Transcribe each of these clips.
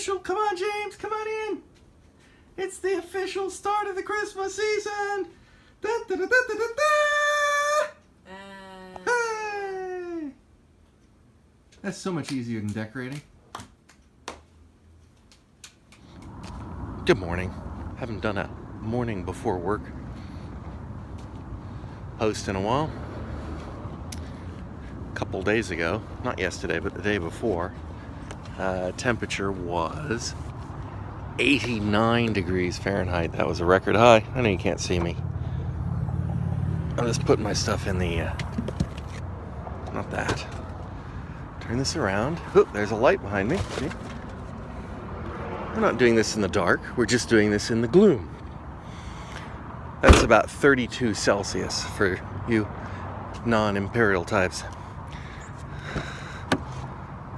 official. Come on, James, come on in. It's the official start of the Christmas season. Da, da, da, da, da, da, da. Hey! That's so much easier than decorating. Good morning. Haven't done a morning before work post in a while. A couple days ago, not yesterday, but the day before, temperature was 89 degrees Fahrenheit. That was a record high. I know you can't see me. I'm just putting my stuff in the, not that. Turn this around. Oop, there's a light behind me. See? We're not doing this in the dark. We're just doing this in the gloom. That's about 32 Celsius for you non-imperial types.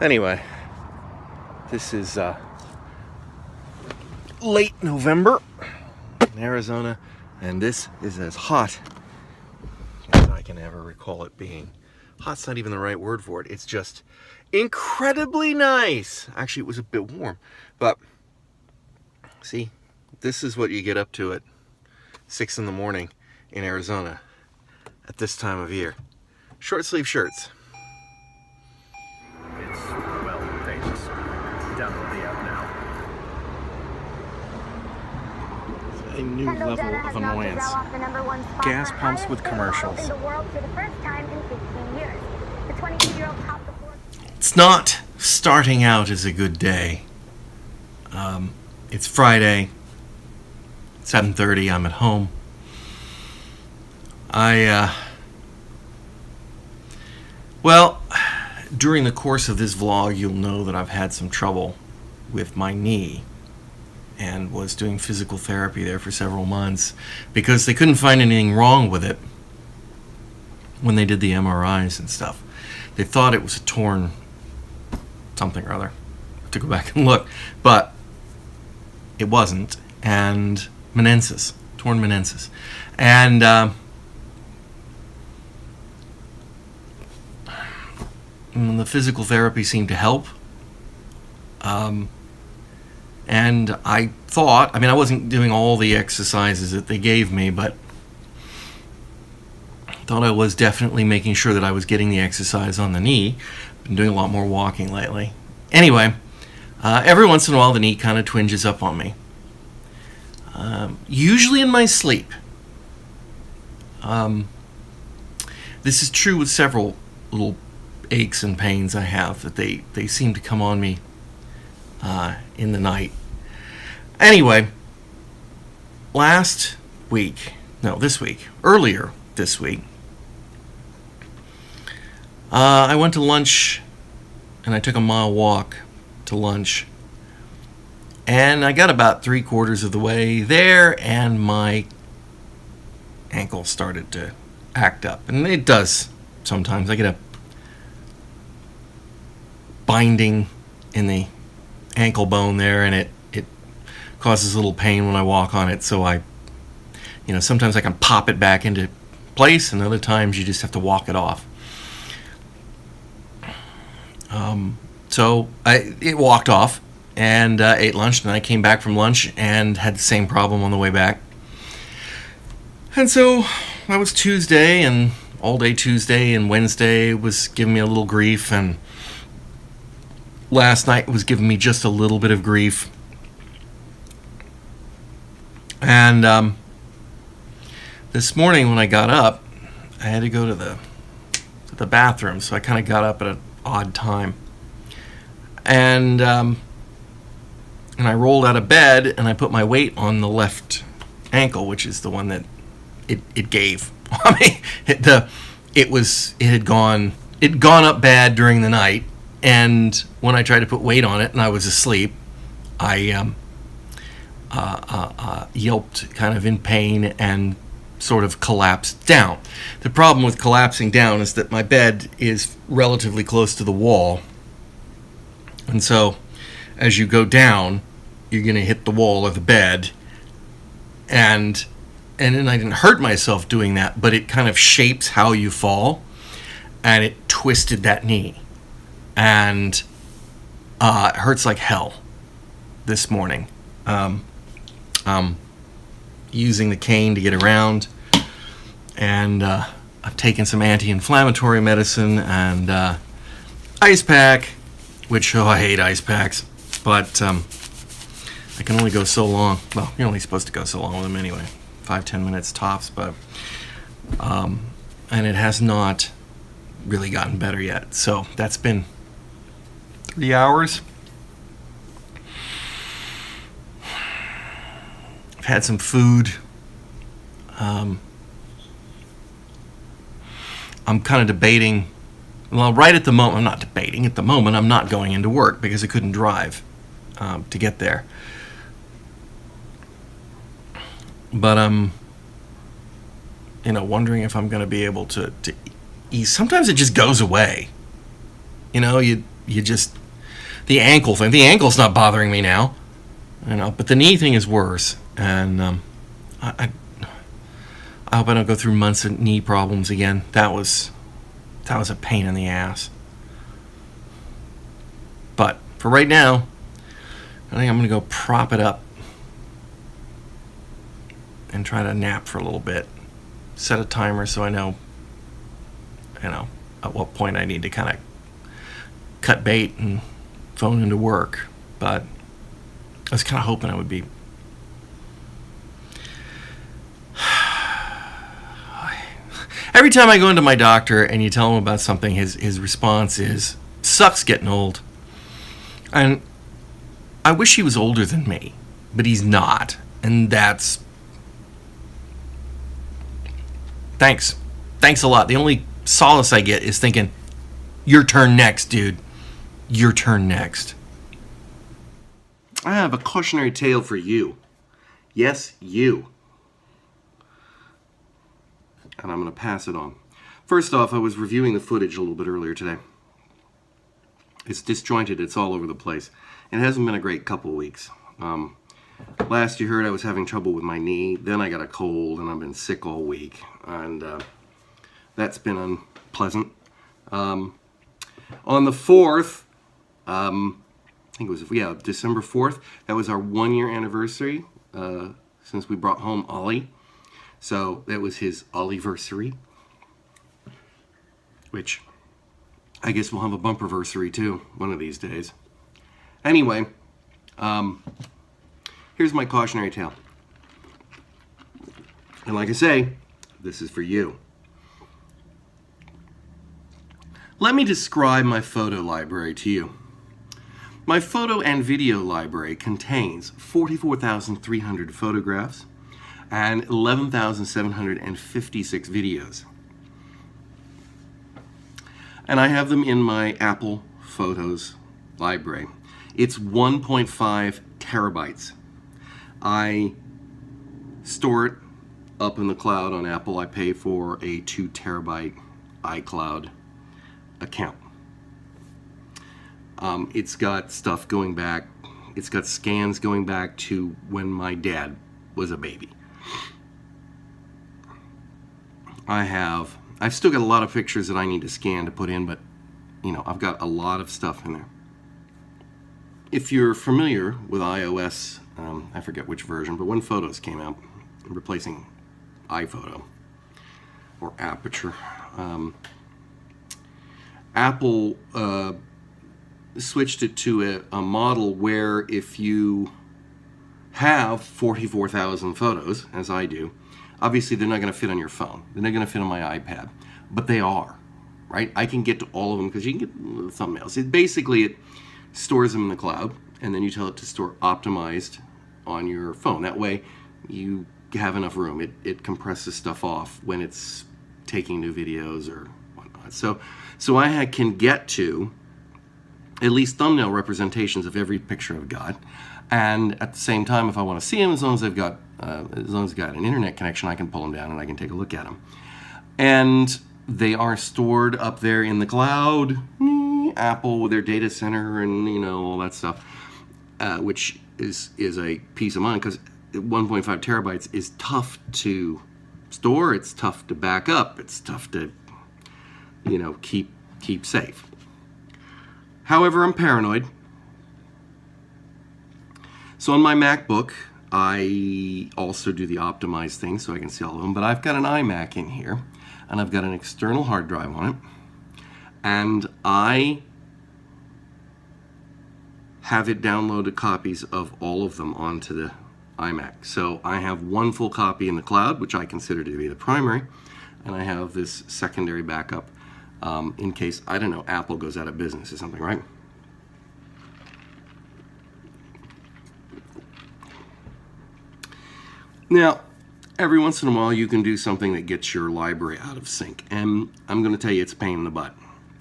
Anyway, this is late November in Arizona, and this is as hot as I can ever recall it being. Hot's not even the right word for it. It's just incredibly nice. Actually, it was a bit warm, but see, this is what you get up to at 6 in the morning in Arizona at this time of year. Short sleeve shirts. It's well famous. Download the app now. A new level of annoyance. Gas pumps with commercials. It's not starting out as a good day. It's Friday, 7:30, I'm at home. Well, during the course of this vlog, you'll know that I've had some trouble with my knee and was doing physical therapy there for several months because they couldn't find anything wrong with it when they did the MRIs and stuff. They thought it was a torn something or other. I have to go back and look, but it wasn't, and torn meniscus. And the physical therapy seemed to help. And I thought, I wasn't doing all the exercises that they gave me, but I thought I was definitely making sure that I was getting the exercise on the knee. Been doing a lot more walking lately. Anyway, every once in a while the knee kind of twinges up on me. Usually in my sleep. This is true with several little aches and pains I have, that they seem to come on me in the night. Anyway, earlier this week, I went to lunch and I took a mile walk to lunch, and I got about 3/4 of the way there and my ankle started to act up, and it does sometimes. I get a binding in the ankle bone there, and it causes a little pain when I walk on it, so sometimes I can pop it back into place, and other times you just have to walk it off. So it walked off, and ate lunch, and I came back from lunch and had the same problem on the way back. And so that was Tuesday, and all day Tuesday and Wednesday was giving me a little grief, and last night was giving me just a little bit of grief. And this morning when I got up, I had to go to the bathroom, so I kind of got up at an odd time. And I rolled out of bed, and I put my weight on the left ankle, which is the one that it gave. It had gone up bad during the night, and when I tried to put weight on it and I was asleep, I yelped kind of in pain and sort of collapsed down. The problem with collapsing down is that my bed is relatively close to the wall, and so as you go down, you're going to hit the wall of the bed, and then I didn't hurt myself doing that, but it kind of shapes how you fall, and it twisted that knee, and it hurts like hell. this morning. I'm using the cane to get around, and I've taken some anti-inflammatory medicine and ice pack, which, I hate ice packs, but I can only go so long. Well, you're only supposed to go so long with them anyway, 5-10 minutes tops, but and it has not really gotten better yet. So that's been 3 hours. I've had some food. I'm kind of debating. Well, right at the moment, I'm not debating. At the moment, I'm not going into work because I couldn't drive to get there. But I'm, wondering if I'm going to be able to eat. Sometimes it just goes away. You just, the ankle thing. The ankle's not bothering me now. But the knee thing is worse. And I hope I don't go through months of knee problems again. That was a pain in the ass. But for right now, I think I'm going to go prop it up and try to nap for a little bit. Set a timer so I know, at what point I need to kind of cut bait and phone into work. But I was kind of hoping I would be. Every time I go into my doctor and you tell him about something, his response is, sucks getting old. And I wish he was older than me, but he's not. And that's... Thanks. Thanks a lot. The only solace I get is thinking, your turn next, dude. Your turn next. I have a cautionary tale for you. Yes, you. And I'm going to pass it on. First off, I was reviewing the footage a little bit earlier today. It's disjointed. It's all over the place. It hasn't been a great couple of weeks. Last you heard I was having trouble with my knee. Then I got a cold, and I've been sick all week. And that's been unpleasant. On the 4th, I think it was, December 4th, that was our 1-year anniversary since we brought home Ollie. So that was his Olliversary, which I guess we'll have a bumperversary too one of these days. Anyway, here's my cautionary tale. And like I say, this is for you. Let me describe my photo library to you. My photo and video library contains 44,300 photographs and 11,756 videos. And I have them in my Apple Photos library. It's 1.5 terabytes. I store it up in the cloud on Apple. I pay for a 2 terabyte iCloud account. It's got stuff going back. It's got scans going back to when my dad was a baby. I've still got a lot of pictures that I need to scan to put in, but I've got a lot of stuff in there. If you're familiar with iOS, I forget which version, but when Photos came out, replacing iPhoto or Aperture, Apple switched it to a model where if you have 44,000 photos, as I do, obviously they're not going to fit on your phone. They're not going to fit on my iPad, but they are, right? I can get to all of them because you can get thumbnails. It stores them in the cloud, and then you tell it to store optimized on your phone. That way you have enough room. It compresses stuff off when it's taking new videos or whatnot. So I can get to at least thumbnail representations of every picture I've got. And at the same time, if I want to see them, as long as I've got an internet connection, I can pull them down and I can take a look at them. And they are stored up there in the cloud, Apple with their data center and all that stuff, which is a peace of mind because 1.5 terabytes is tough to store. It's tough to back up. It's tough to keep safe. However, I'm paranoid. So on my MacBook, I also do the optimized thing so I can see all of them, but I've got an iMac in here, and I've got an external hard drive on it, and I have it downloaded copies of all of them onto the iMac. So I have one full copy in the cloud, which I consider to be the primary, and I have this secondary backup in case, I don't know, Apple goes out of business or something, right? Now, every once in a while you can do something that gets your library out of sync, and I'm going to tell you it's a pain in the butt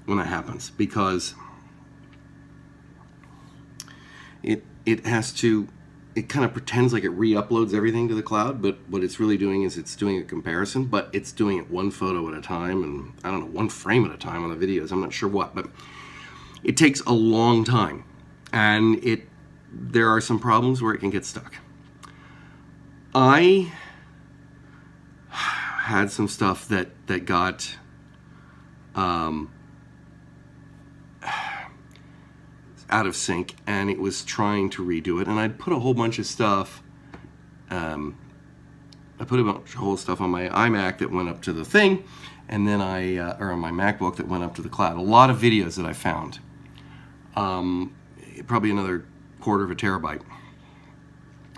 when that happens, because it has to, it kind of pretends like it re-uploads everything to the cloud, but what it's really doing is it's doing a comparison, but it's doing it one photo at a time, and I don't know, one frame at a time on the videos, I'm not sure what, but it takes a long time, and there are some problems where it can get stuck. I had some stuff that got out of sync, and it was trying to redo it, and I'd put a whole bunch of stuff I put a bunch of whole stuff on my iMac that went up to the thing, and then or on my MacBook that went up to the cloud. A lot of videos that I found, probably another quarter of a terabyte,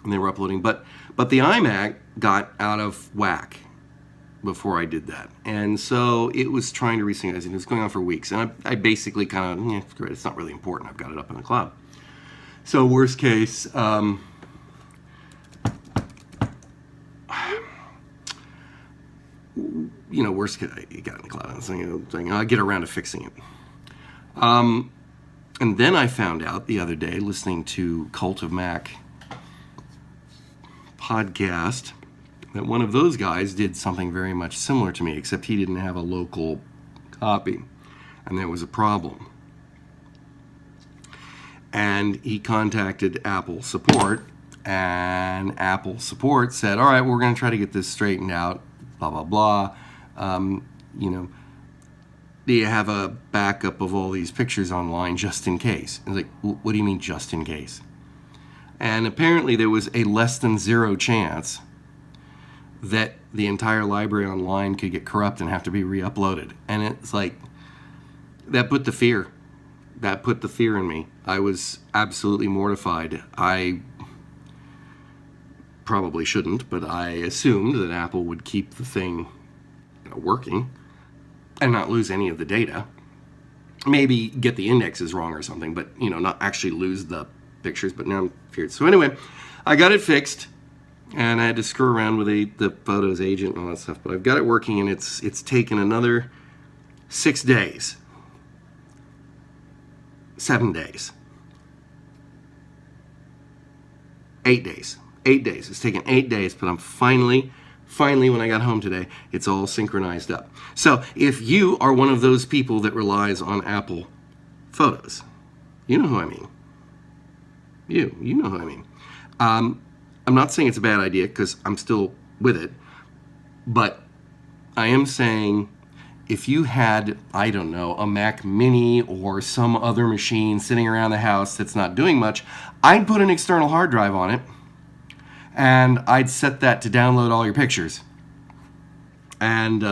and they were uploading, but the iMac got out of whack before I did that, and so it was trying to resynchronize, and it was going on for weeks, and I basically kind of, it's great, it's not really important, I've got it up in the cloud. So worst case, worst case, you got it in the cloud, and I get around to fixing it. And then I found out the other day, listening to Cult of Mac podcast, that one of those guys did something very much similar to me, except he didn't have a local copy, and there was a problem. And he contacted Apple support, and Apple support said, all right, we're going to try to get this straightened out, blah, blah, blah. Do you have a backup of all these pictures online just in case? I was like, what do you mean just in case? And apparently there was a less than zero chance that the entire library online could get corrupt and have to be re-uploaded. And it's like, that put the fear in me. I was absolutely mortified. I probably shouldn't, but I assumed that Apple would keep the thing working and not lose any of the data. Maybe get the indexes wrong or something, but not actually lose the pictures. But now I'm feared. So anyway, I got it fixed, and I had to screw around with the Photos agent and all that stuff. But I've got it working, and it's taken another 6 days, 7 days, 8 days. 8 days. It's taken 8 days, but I'm finally, when I got home today, it's all synchronized up. So if you are one of those people that relies on Apple Photos, you know who I mean. You know who I mean. I'm not saying it's a bad idea, because I'm still with it, but I am saying if you had, I don't know, a Mac Mini or some other machine sitting around the house that's not doing much, I'd put an external hard drive on it, and I'd set that to download all your pictures. And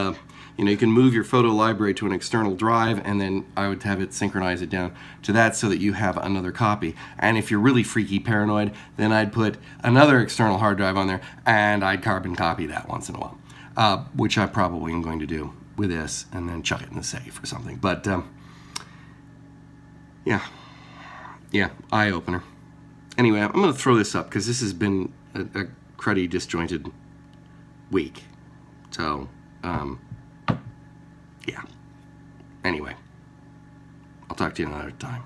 you can move your photo library to an external drive, and then I would have it synchronize it down to that so that you have another copy. And if you're really freaky paranoid, then I'd put another external hard drive on there, and I'd carbon copy that once in a while, which I probably am going to do with this, and then chuck it in the safe or something. But yeah, eye opener. Anyway, I'm going to throw this up because this has been a cruddy, disjointed week. So, yeah. Anyway, I'll talk to you another time.